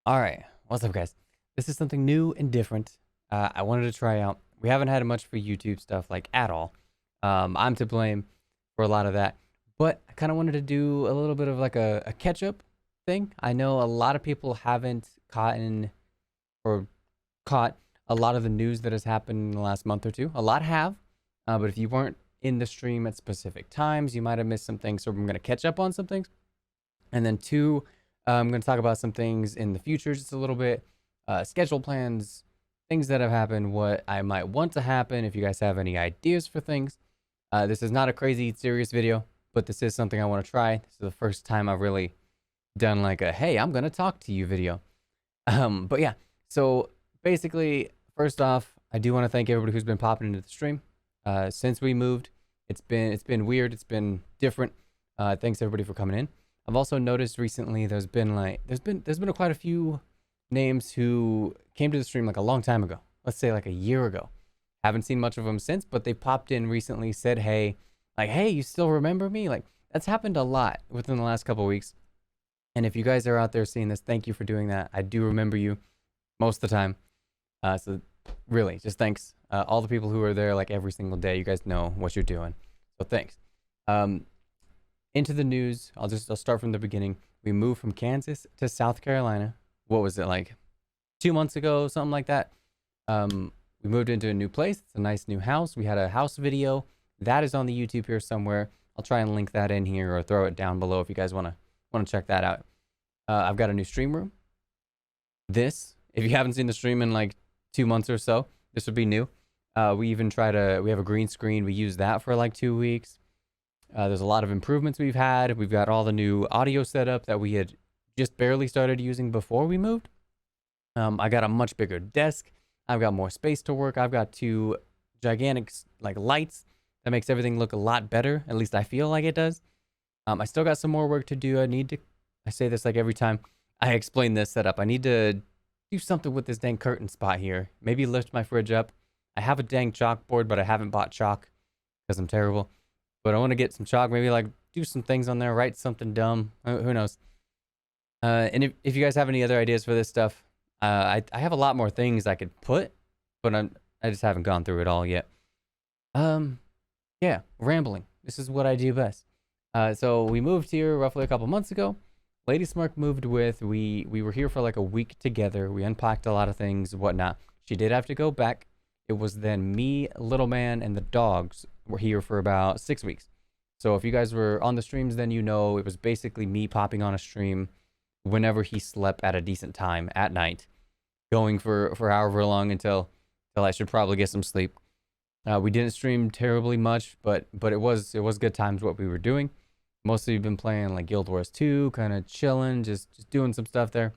Alright, what's up guys? This is something new and different. I wanted to try out. We haven't had much for YouTube stuff like at all. I'm to blame for a lot of that. But I kind of wanted to do a little bit of like a catch-up thing. I know a lot of people haven't caught a lot of the news that has happened in the last month or two. A lot have, but if you weren't in the stream at specific times, you might have missed some things. So I'm going to catch up on some things. And then two, I'm going to talk about some things in the future just a little bit, schedule plans, things that have happened, what I might want to happen, if you guys have any ideas for things. This is not a crazy serious video, but this is something I want to try. This is the first time I've really done like a, hey, I'm going to talk to you video. But yeah, so basically, first off, I do want to thank everybody who's been popping into the stream. Since we moved, it's been weird, it's been different. Thanks everybody for coming in. I've also noticed recently there's been quite a few names who came to the stream like a long time ago. Let's say like a year ago. Haven't seen much of them since, but they popped in recently, said hey, like, hey, you still remember me? Like, that's happened a lot within the last couple of weeks. And if you guys are out there seeing this, thank you for doing that. I do remember you most of the time. So really, just thanks. All the people who are there like every single day, you guys know what you're doing. So thanks. Into the news, I'll start from the beginning. We moved from Kansas to South Carolina. What was it, like 2 months ago, something like that? We moved into a new place. It's a nice new house. We had a house video that is on the YouTube here somewhere. I'll try and link that in here or throw it down below if you guys want to check that out. I've got a new stream room. This, if you haven't seen the stream in like 2 months or so, this would be new. We have a green screen. We use that for like 2 weeks. There's a lot of improvements we've had. We've got all the new audio setup that we had just barely started using before we moved. I got a much bigger desk. I've got more space to work. I've got 2 gigantic like lights that makes everything look a lot better. At least I feel like it does. I still got some more work to do. I say this like every time I explain this setup. I need to do something with this dang curtain spot here. Maybe lift my fridge up. I have a dang chalkboard, but I haven't bought chalk because I'm terrible. But I want to get some chalk, maybe like do some things on there, write something dumb. Who knows? And if you guys have any other ideas for this stuff, I have a lot more things I could put, but I just haven't gone through it all yet. Yeah, rambling. This is what I do best. So we moved here roughly a couple months ago. Lady Smirk moved with. We were here for like a week together. We unpacked a lot of things, whatnot. She did have to go back. It was then me, Little Man, and the dogs were here for about 6 weeks. So if you guys were on the streams, then you know it was basically me popping on a stream whenever he slept at a decent time at night, going for however long until I should probably get some sleep. We didn't stream terribly much, but it was good times what we were doing. Mostly we've been playing like Guild Wars 2, kind of chilling, just doing some stuff there.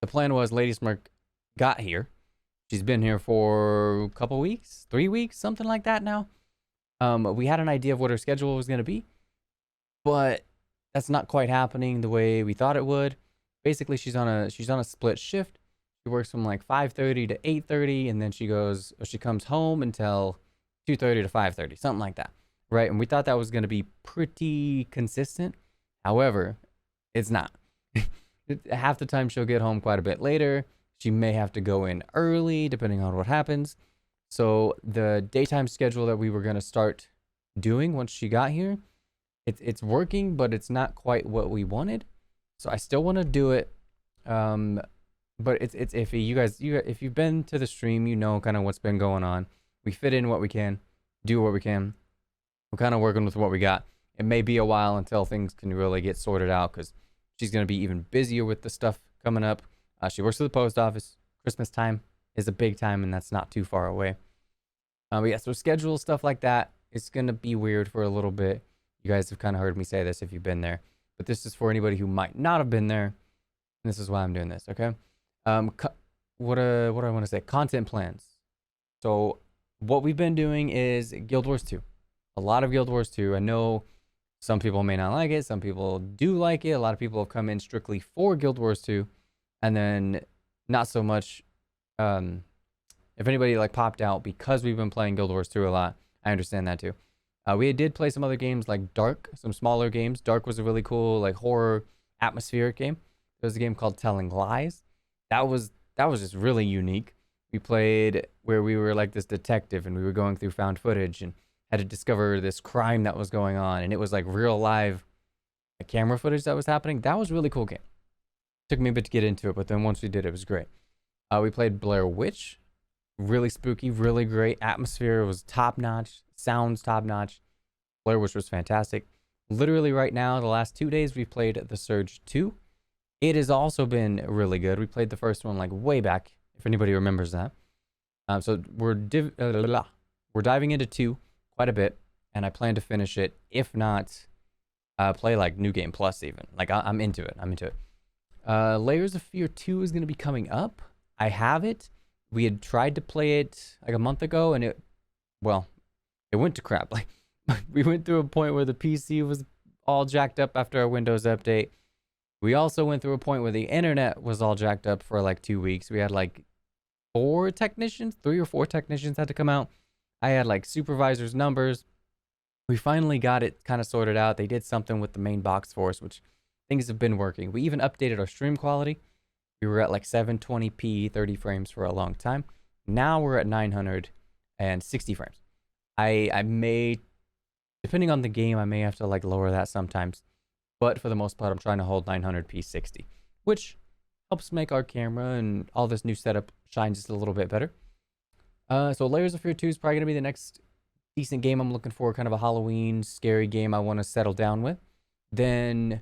The plan was Lady Smirk got here. She's been here for a couple weeks, 3 weeks, something like that now. We had an idea of what her schedule was going to be, but that's not quite happening the way we thought it would. Basically, she's on a split shift. She works from like 5:30 to 8:30, and then she comes home until 2:30 to 5:30, something like that, right? And we thought that was going to be pretty consistent. However, it's not. Half the time she'll get home quite a bit later. She may have to go in early, depending on what happens. So the daytime schedule that we were going to start doing once she got here, it's working, but it's not quite what we wanted. So I still want to do it, but it's iffy. You guys, if you've been to the stream, you know kind of what's been going on. We fit in what we can, do what we can. We're kind of working with what we got. It may be a while until things can really get sorted out because she's going to be even busier with the stuff coming up. She works at the post office. Christmas time is a big time, and that's not too far away. But yeah, so schedule stuff like that. It's going to be weird for a little bit. You guys have kind of heard me say this if you've been there. But this is for anybody who might not have been there. And this is why I'm doing this, okay? What do I want to say? Content plans. So what we've been doing is Guild Wars 2. A lot of Guild Wars 2. I know some people may not like it. Some people do like it. A lot of people have come in strictly for Guild Wars 2. And then not so much. If anybody like popped out because we've been playing Guild Wars 2 a lot, I understand that too. We did play some other games like Dark, some smaller games. Dark was a really cool like horror atmospheric game. There was a game called Telling Lies. That was just really unique. We played where we were like this detective and we were going through found footage and had to discover this crime that was going on, and it was like real live camera footage that was happening. That was a really cool game. Took me a bit to get into it, but then once we did, it was great. We played Blair Witch. Really spooky, really great. Atmosphere was top notch. Sounds top notch. Blair Witch was fantastic. Literally right now, the last 2 days, we've played The Surge 2. It has also been really good. We played the first one like way back, if anybody remembers that. So we're diving into 2 quite a bit, and I plan to finish it. If not, play like New Game Plus even. Like I'm into it. I'm into it. Layers of Fear 2 is going to be coming up. I have it. We had tried to play it like a month ago, and it went to crap. Like we went through a point where the PC was all jacked up after our Windows update. We also went through a point where the internet was all jacked up for like 2 weeks. We had like 3 or 4 technicians had to come out. I had like supervisors' numbers. We finally got it kind of sorted out. They did something with the main box for us, which things have been working. We even updated our stream quality. We were at like 720p, 30 frames for a long time. Now we're at 960 frames. I may, depending on the game, I may have to like lower that sometimes. But for the most part, I'm trying to hold 900p 60, which helps make our camera and all this new setup shine just a little bit better. So Layers of Fear 2 is probably going to be the next decent game I'm looking for, kind of a Halloween scary game I want to settle down with. Then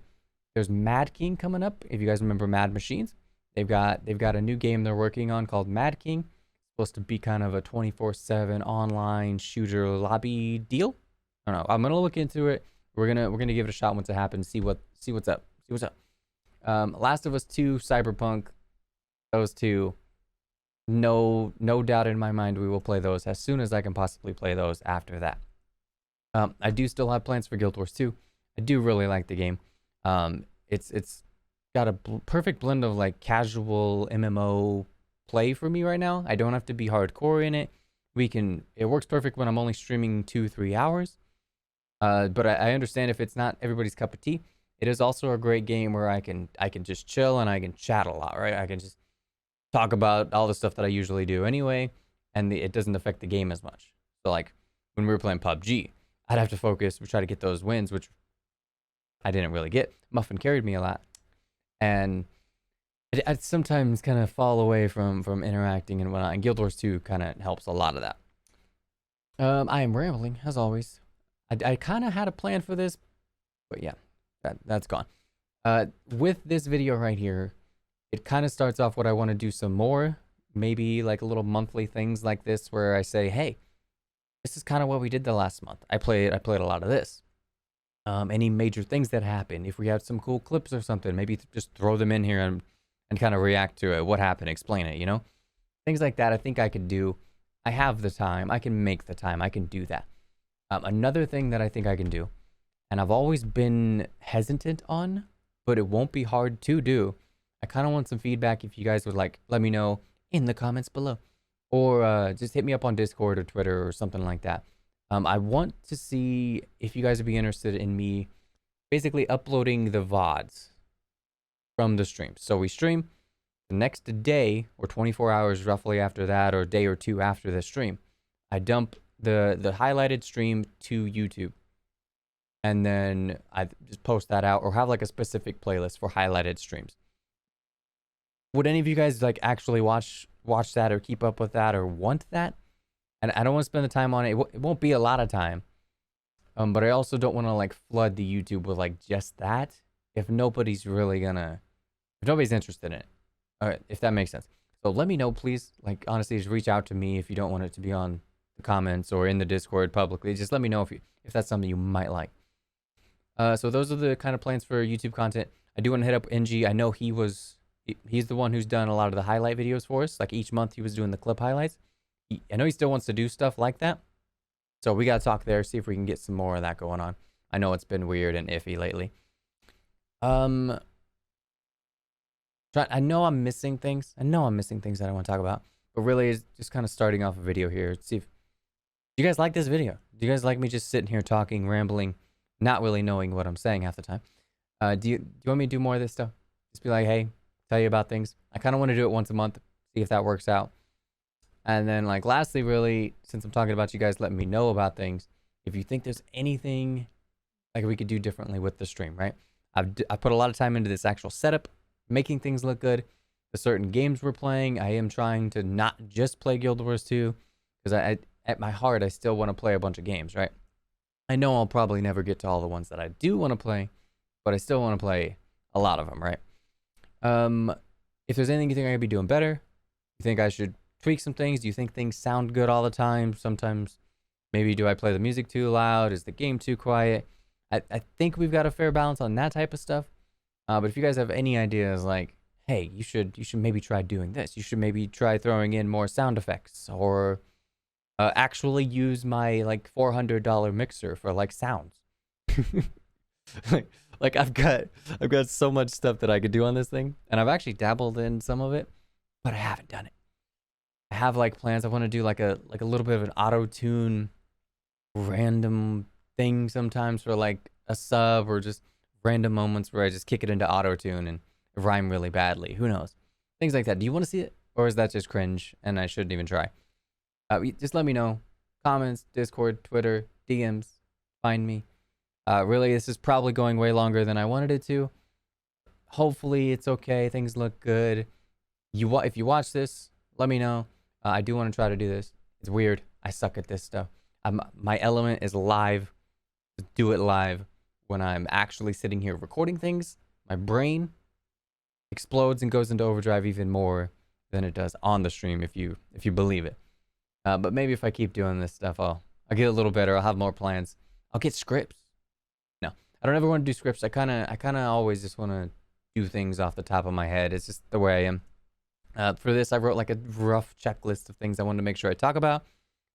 there's Mad King coming up. If you guys remember Mad Machines, they've got a new game they're working on called Mad King. It's supposed to be kind of a 24/7 online shooter lobby deal. I don't know. I'm gonna look into it. We're gonna give it a shot once it happens. See what's up. Last of Us 2, Cyberpunk. Those two. No doubt in my mind we will play those as soon as I can possibly play those after that. I do still have plans for Guild Wars 2. I do really like the game. It's got a perfect blend of like casual MMO play for me right now. I don't have to be hardcore in it. It works perfect when I'm only streaming 2-3 hours. But I understand if it's not everybody's cup of tea. It is also a great game where I can just chill and I can chat a lot, right? I can just talk about all the stuff that I usually do anyway, and it doesn't affect the game as much. So like when we were playing PUBG, I'd have to focus. We try to get those wins, which I didn't really get. Muffin carried me a lot, and I'd sometimes kind of fall away from interacting and whatnot. And Guild Wars 2 kind of helps a lot of that. I am rambling as always. I kind of had a plan for this, but yeah, that's gone. With this video right here, it kind of starts off what I want to do some more, maybe like a little monthly things like this where I say, hey, this is kind of what we did the last month. I played a lot of this. Any major things that happened, if we had some cool clips or something, maybe just throw them in here and kind of react to it. What happened? Explain it, you know? Things like that I think I could do. I have the time. I can make the time. I can do that. Another thing that I think I can do, and I've always been hesitant on, but it won't be hard to do. I kind of want some feedback if you guys would like, let me know in the comments below. Or just hit me up on Discord or Twitter or something like that. I want to see if you guys would be interested in me basically uploading the VODs from the stream. So we stream the next day or 24 hours roughly after that, or a day or two after the stream. I dump the highlighted stream to YouTube. And then I just post that out or have like a specific playlist for highlighted streams. Would any of you guys like actually watch that or keep up with that or want that? And I don't want to spend the time on it. It won't be a lot of time. But I also don't want to like flood the YouTube with like just that if nobody's interested in it. All right, if that makes sense. So let me know, please. Like honestly, just reach out to me if you don't want it to be on the comments or in the Discord publicly. Just let me know if that's something you might like. So those are the kind of plans for YouTube content. I do want to hit up NG. I know he's the one who's done a lot of the highlight videos for us. Like each month he was doing the clip highlights. I know he still wants to do stuff like that. So we got to talk there, see if we can get some more of that going on. I know it's been weird and iffy lately. I know I'm missing things. that I want to talk about. But really, it's just kind of starting off a video here. See if you guys like this video. Do you guys like me just sitting here talking, rambling, not really knowing what I'm saying half the time? Do you want me to do more of this stuff? Just be like, hey, tell you about things. I kind of want to do it once a month, see if that works out. And then like lastly, really, since I'm talking about you guys letting me know about things, if you think there's anything like we could do differently with the stream, right? I put a lot of time into this actual setup, making things look good. The certain games we're playing, I am trying to not just play Guild Wars 2, because I at my heart, I still want to play a bunch of games, right? I know I'll probably never get to all the ones that I do want to play, but I still want to play a lot of them, right? If there's anything you think I could be doing better, you think I should tweak some things? Do you think things sound good all the time? Sometimes, maybe do I play the music too loud? Is the game too quiet? I think we've got a fair balance on that type of stuff. But if you guys have any ideas, like, hey, you should maybe try doing this. You should maybe try throwing in more sound effects, or actually use my like $400 mixer for like sounds. like I've got so much stuff that I could do on this thing, and I've actually dabbled in some of it, but I haven't done it. I have like plans. I want to do like a little bit of an auto tune random thing sometimes for like a sub, or just random moments where I just kick it into auto tune and rhyme really badly. Who knows? Things like that. Do you want to see it, or is that just cringe and I shouldn't even try? Just let me know. Comments, Discord, Twitter, DMs. Find me. Really, this is probably going way longer than I wanted it to. Hopefully, it's okay. Things look good. If you watch this, let me know. I do want to try to do this. It's weird. I suck at this stuff. My element is live. Do it live. When I'm actually sitting here recording things, my brain explodes and goes into overdrive even more than it does on the stream, if you believe it. But maybe if I keep doing this stuff, I'll get a little better. I'll have more plans. I'll get scripts. No, I don't ever want to do scripts. I kind of always just want to do things off the top of my head. It's just the way I am. For this, I wrote like a rough checklist of things I wanted to make sure I talk about.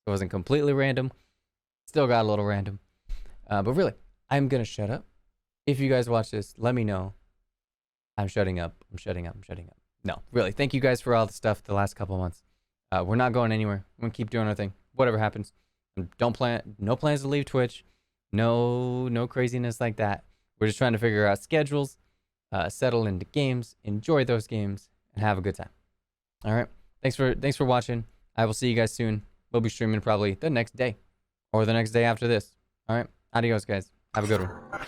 It wasn't completely random. Still got a little random. But really, I'm going to shut up. If you guys watch this, let me know. I'm shutting up. I'm shutting up. I'm shutting up. No, really, thank you guys for all the stuff the last couple months. We're not going anywhere. We're going to keep doing our thing. Whatever happens. No plans to leave Twitch. No craziness like that. We're just trying to figure out schedules, settle into games, enjoy those games, and have a good time. All right. Thanks for watching. I will see you guys soon. We'll be streaming probably the next day or the next day after this. All right. Adios, guys. Have a good one.